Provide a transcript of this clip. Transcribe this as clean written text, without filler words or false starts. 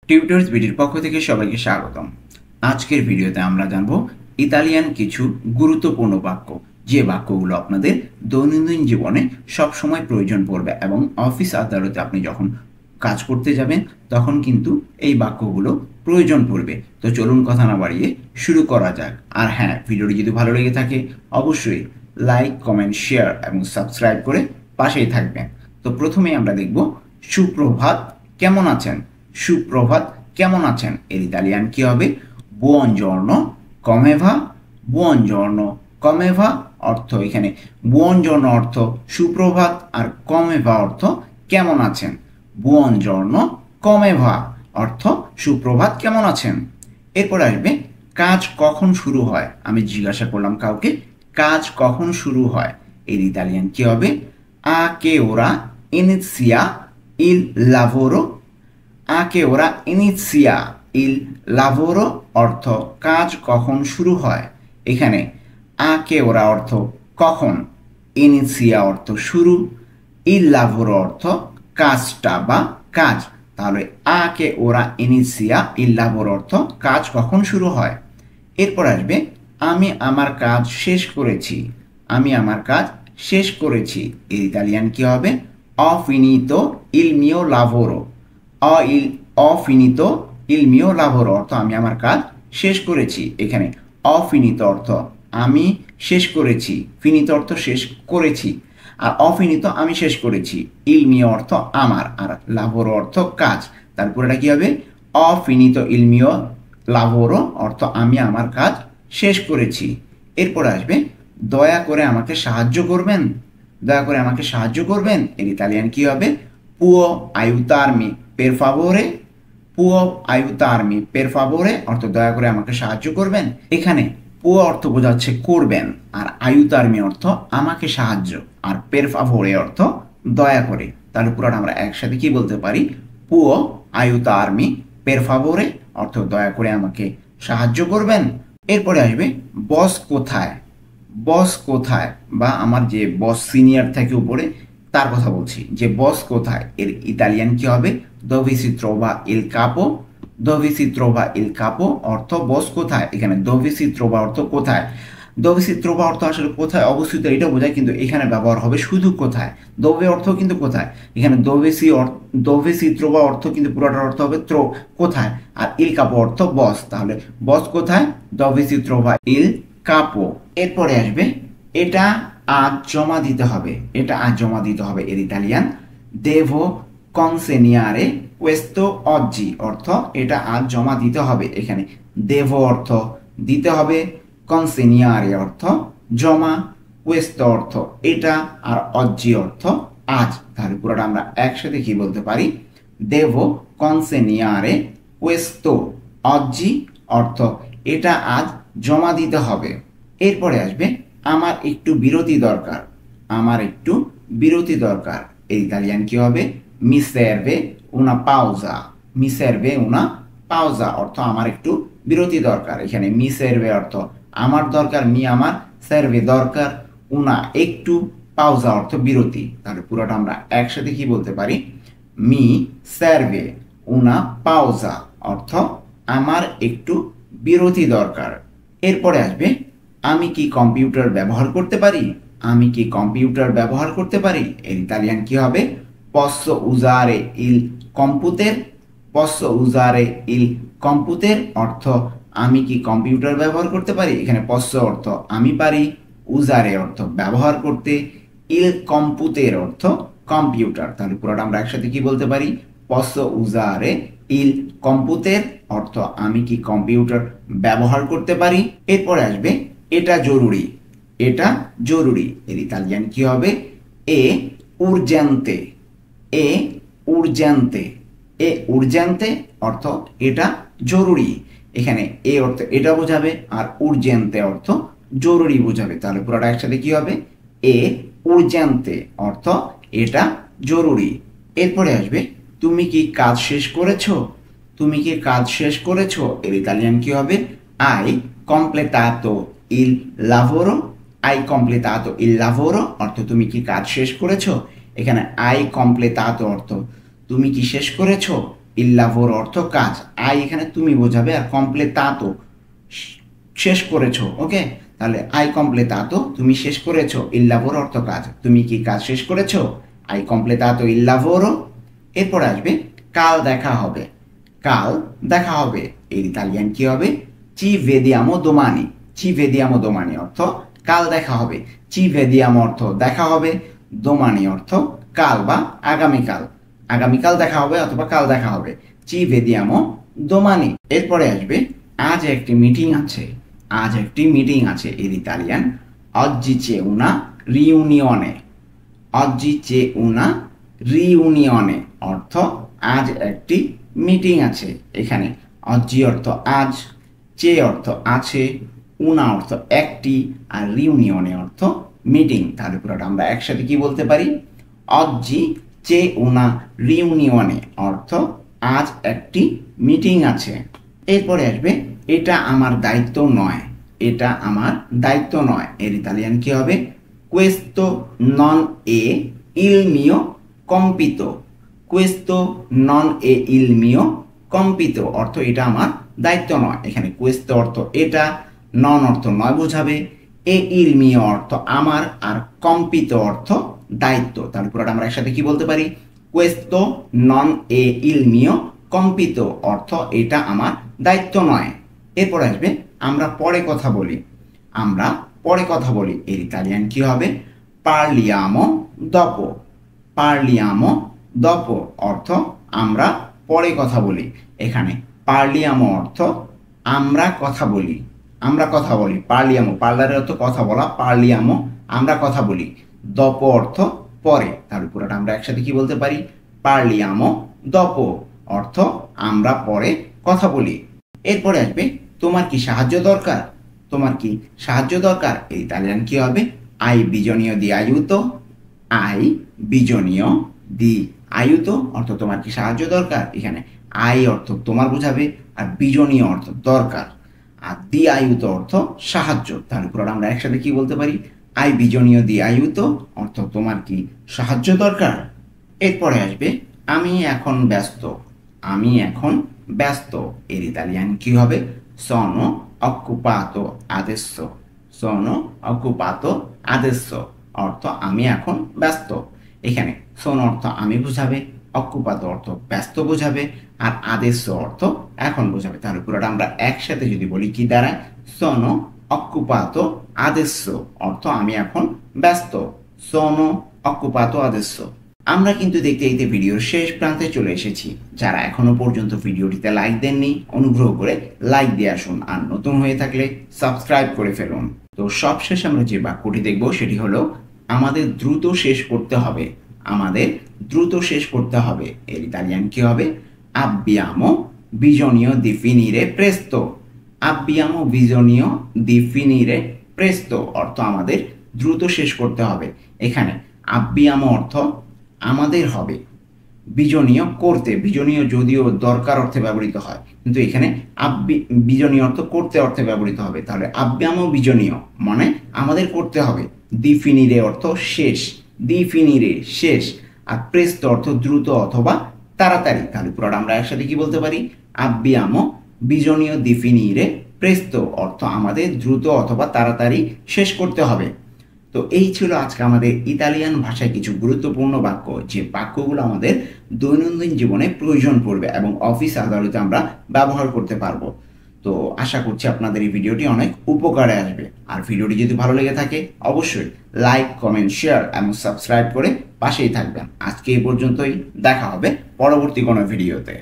Tutors বিডির পক্ষ থেকে সবাইকে স্বাগতম। আজকের ভিডিওতে আমরা জানব ইতালিয়ান কিছু গুরুত্বপূর্ণ বাক্য, যে বাক্যগুলো আপনাদের দৈনন্দিন জীবনে সবসময় প্রয়োজন পড়বে এবং অফিস আদালতে আপনি যখন কাজ করতে যাবেন তখন কিন্তু এই বাক্যগুলো প্রয়োজন পড়বে। তো চলুন কথা না বাড়িয়ে শুরু করা যাক। আর হ্যাঁ, ভিডিওটি যদি ভালো লেগে থাকে অবশ্যই লাইক, কমেন্ট, শেয়ার এবং সাবস্ক্রাইব করে পাশেই থাকবেন। তো প্রথমেই আমরা দেখব সুপ্রভাত, কেমন আছেন। সুপ্রভাত, কেমন আছেন এর ইতালিয়ান কি হবে? বুongiorno come va। বুongiorno come va অর্থ, এখানে বুongiorno অর্থ সুপ্রভাত আর come va অর্থ কেমন আছেন। বুongiorno come va অর্থ সুপ্রভাত, কেমন আছেন। এরপর আসবে কাজ কখন শুরু হয়। আমি জিজ্ঞাসা করলাম কাউকে কাজ কখন শুরু হয়, এর ইতালিয়ান কি হবে? a che ora inizia il lavoro। a che ora inizia il lavoro অর্থ কাজ কখন শুরু হয়। এখানে a che ora অর্থ কখন, inizia অর্থ শুরু, il lavoro অর্থ কাজটা বা কাজ। তাহলে a che ora inizia il lavoro অর্থ কাজ কখন শুরু হয়। এরপর আসবে আমি আমার কাজ শেষ করেছি। আমি আমার কাজ শেষ করেছি এর ইতালিয়ান কি হবে? ho finito il mio lavoro। ho finito il mio lavoro অর্থ আমি আমার কাজ শেষ করেছি। এখানে ho finito অর্থ আমি শেষ করেছি, finito অর্থ শেষ করেছি, আর ho finito আমি শেষ করেছি, il mio অর্থ আমার, আর lavoro অর্থ কাজ। তারপর এটা কি হবে? ho finito il mio lavoro অর্থ আমি আমার কাজ শেষ করেছি। এরপর আসবে দয়া করে আমাকে সাহায্য করবেন। দয়া করে আমাকে সাহায্য করবেন এর ইতালিয়ান কি হবে? può aiutarmi per favore। può aiutarmi per favore অর্থ দয়া করে আমাকে সাহায্য করবেন। এখানে può অর্থ বোঝাচ্ছে করবেন, আর aiutarmi অর্থ আমাকে সাহায্য, আর per favore অর্থ দয়া করে। তাহলে পুরোটা আমরা একসাথে কি বলতে পারি? può aiutarmi per favore অর্থ দয়া করে আমাকে সাহায্য করবেন। এরপরে আসবে বস কোথায়। বস কোথায়, বা আমার যে বস সিনিয়র থেকে উপরে তার কথা বলছি, যে বস কোথায় এর ইতালিয়ান কি হবে? dove si trova il capo। dove si trova il capo অর্থ বস কোথায়। এখানে dove si trova অর্থ কোথায়। dove si trova অর্থ আসলে কোথায় অবস্থিত এটা বোঝায়, কিন্তু এখানে ব্যবহার হবে শুধু কোথায়। dove অর্থ কিন্তু কোথায়। এখানে dove si trova অর্থ কিন্তু পুরোটার অর্থ হবে কোথায়, আর il capo অর্থ বস। তাহলে বস কোথায়? dove si trova il capo। এরপরে আসবে এটা আজ জমা দিতে হবে। এটা আজ জমা দিতে হবে এর Italian devo consegnare questo oggi অর্থ এটা আজ জমা দিতে হবে। এখানে devo অর্থ দিতে হবে, consegnare অর্থ জমা, questo অর্থ এটা, আর oggi অর্থ আজ। তাহলে পুরোটা আমরা একসাথে কি বলতে পারি? devo consegnare questo oggi অর্থ এটা আজ জমা দিতে হবে। এরপরে আসবে আমার একটু বিরতি দরকার। আমার একটু বিরতি দরকার এই ইতালিয়ান কি হবে? mi serve una pausa। mi serve una pausa অর্থ আমার একটু বিরতি দরকার। এখানে mi serve অর্থ আমার দরকার, মি আমার, serve দরকার, una একটু, pausa অর্থ বিরতি। তাহলে পুরোটা আমরা একসাথে কি বলতে পারি? mi serve una pausa অর্থ আমার একটু বিরতি দরকার। এরপরে আসবে আমি কি কম্পিউটার ব্যবহার করতে পারি। আমি কি কম্পিউটার ব্যবহার করতে পারি এর ইতালিয়ান কি হবে? posso usare il computer। posso usare il computer অর্থ আমি কি কম্পিউটার ব্যবহার করতে পারি। এখানে posso অর্থ আমি পারি, usare অর্থ ব্যবহার করতে, il computer অর্থ কম্পিউটার। তাহলে পুরোটা আমরা একসাথে কি বলতে পারি? posso usare il computer অর্থ আমি কি কম্পিউটার ব্যবহার করতে পারি। এরপরে আসবে এটা জরুরি। এটা জরুরি এর ইতালিয়ান কি হবে? এ urgente। এ urgente। এ urgente অর্থ এটা জরুরি। এখানে এ অর্থ এটা বোঝাবে, আর urgente অর্থ জরুরি বোঝাবে। তাহলে পুরোটা একসাথে কি হবে? এ urgente অর্থ এটা জরুরি। এরপরে আসবে তুমি কি কাজ শেষ করেছো। তুমি কি কাজ শেষ করেছো এর ইতালিয়ান কি হবে? hai completato il lavoro। hai completato il lavoro অর্থ তুমি কি কাজ শেষ করেছো। এখানে hai completato অর্থ তুমি কি শেষ করেছো, il lavoro অর্থ কাজ, আই এখানে তুমি বোঝাবে, আর completato শেষ করেছো, ওকে? তাহলে আই completato তুমি শেষ করেছো, il lavoro অর্থ কাজ, তুমি কি কাজ শেষ করেছো? I completato il lavoro। এরপর আসবে কাল দেখা হবে, কাল দেখা হবে এর ইতালিয়ান কি হবে? ci vediamo domani, ci vediamo domani অর্থ কাল দেখা হবে, ci vediamo অর্থ দেখা হবে, domani অর্থ কাল বা আগামীকাল, আগামীকাল দেখা হবে অথবা কাল দেখা হবে, ci vediamo domani। এরপরে আসবে আজ একটি মিটিং আছে, আজ একটি মিটিং আছে এর Italian oggi c'è una riunione, oggi c'è una riunione অর্থ আজ একটি মিটিং আছে। এখানে oggi অর্থ আজ, চে অর্থ আছে, উনা অর্থ একটি, আর রিউনিয়নে অর্থ মিটিং। তাহলে পুরোটা আমরা একসাথে কি বলতে পারি? oggi c'è una riunione অর্থ আজ একটি মিটিং আছে। এরপরে আসবে এটা আমার দায়িত্ব নয়, এটা আমার দায়িত্ব নয় এর ইতালিয়ান কি হবে? questo non è il mio compito, questo non è il mio compito অর্থ এটা আমার দায়িত্ব নয়। এখানে questo অর্থ এটা, non অর্থ নয় বোঝাবে, এ il mio অর্থ আমার, আর compito অর্থ দায়িত্ব। তাহলে পুরোটা আমরা একসাথে কি বলতে পারি? questo non è il mio compito অর্থ এটা আমার দায়িত্ব নয়। এরপর আসবে আমরা পরে কথা বলি, আমরা পরে কথা বলি এর ইতালিয়ান কি হবে? parliamo dopo, parliamo dopo অর্থ আমরা পরে কথা বলি। এখানে parliamo অর্থ আমরা কথা বলি, আমরা কথা বলি, parliamo পার্লারের অর্থ কথা বলা, parliamo আমরা কথা বলি, dopo অর্থ পরে। তাহলে পুরোটা আমরা একসাথে কি বলতে পারি? parliamo dopo অর্থ আমরা পরে কথা বলি। এরপরে আসবে তোমার কি সাহায্য দরকার, তোমার কি সাহায্য দরকার এই ইতালিয়ান কি হবে? hai bisogno di aiuto, hai bisogno di aiuto অর্থ তোমার কি সাহায্য দরকার। এখানে আই অর্থ তোমার বোঝাবে, আর বিজনীয় অর্থ দরকার, আর দি aiuto অর্থ সাহায্য। তাহলে পুরোটা আমরা একসাথে কি বলতে পারি? hai bisogno di aiuto অর্থ তোমার কি সাহায্য দরকার। এরপরে আসবে আমি এখন ব্যস্ত, আমি এখন ব্যস্ত এর ইতালিয়ান কি হবে? sono occupato adesso, sono occupato adesso অর্থ আমি এখন ব্যস্ত। এখানে sono অর্থ আমি বোঝাবে, occupato অর্থ ব্যস্ত বোঝাবে, আর adesso অর্থ এখন বোঝাবে। তাহলে পুরোটা আমরা একসাথে যদি বলি কি দাঁড়ায়? sono occupato adesso অর্থ আমি এখন ব্যস্ত, sono occupato adesso। আমরা কিন্তু দেখতে দেখতে ভিডিওর শেষ প্রান্তে চলে এসেছি। যারা এখনো পর্যন্ত ভিডিওটিতে লাইক দেননি, অনুগ্রহ করে লাইক দিয়ে আসুন, আর নতুন হয়ে থাকলে সাবস্ক্রাইব করে ফেলুন। তো সবশেষ আমরা যে বাক্যটি দেখব সেটি হলো আমাদের দ্রুত শেষ করতে হবে, আমাদের দ্রুত শেষ করতে হবে এর ইতালিয়ান কি হবে? abbiamo bisogno di finire presto, abbiamo bisogno di finire presto অর্থ আমাদের দ্রুত শেষ করতে হবে। এখানে abbiamo অর্থ আমাদের হবে, বিজনীয় করতে, বিজনীয় যদিও দরকার অর্থে ব্যবহৃত হয়, কিন্তু এখানে বিজনীয় অর্থ করতে অর্থে ব্যবহৃত হবে। তাহলে abbiamo bisogno মানে আমাদের করতে হবে, di finire অর্থ শেষ, di finire শেষ, আর presto অর্থ দ্রুত অথবা তাড়াতাড়ি। তাহলে পুরোটা আমরা একসাথে কি বলতে পারি? abbiamo bisogno di finire presto অর্থ আমাদের দ্রুত অথবা তাড়াতাড়ি শেষ করতে হবে। তো এই ছিল আজকে আমাদের ইতালিয়ান ভাষায় কিছু গুরুত্বপূর্ণ বাক্য, যে বাক্যগুলো আমাদের দৈনন্দিন জীবনে প্রয়োজন পড়বে এবং অফিস আদালতে আমরা ব্যবহার করতে পারবো। তো আশা করছি আপনাদের এই ভিডিওটি অনেক উপকারে আসবে। আর ভিডিওটি যদি ভালো লেগে থাকে অবশ্যই লাইক, কমেন্ট, শেয়ার এবং সাবস্ক্রাইব করে পাশেই থাকবেন। আজকে এই পর্যন্তই, দেখা হবে পরবর্তী কোনো ভিডিওতে।